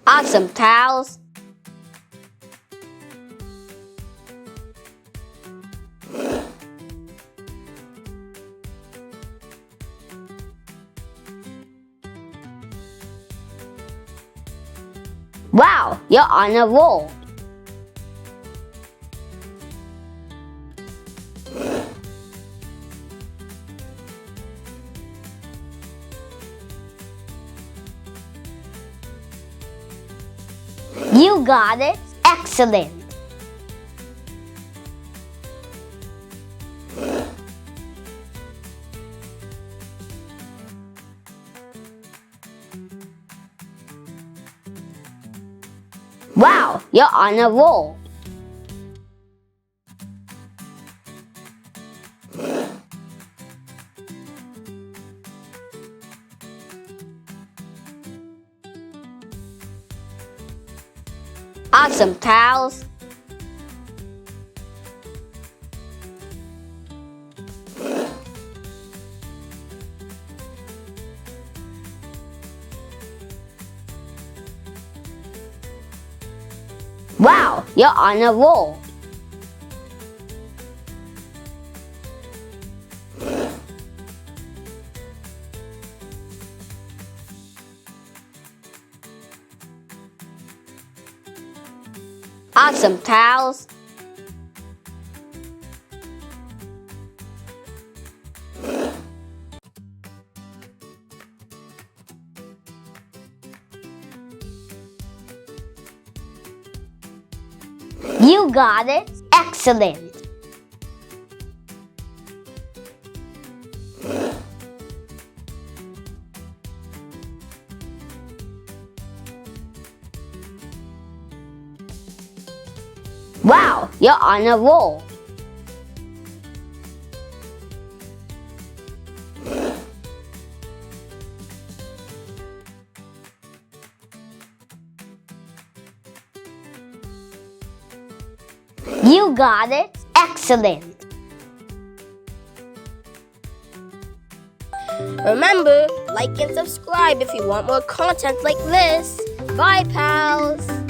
Awesome, pals! Wow, you're on a roll! You got it! Excellent! Wow, you're on a roll! Awesome, pals! Wow, you're on a roll! Awesome, pals! You got it! Excellent! Wow, you're on a roll! You got it! Excellent! Remember, like and subscribe if you want more content like this. Bye, pals!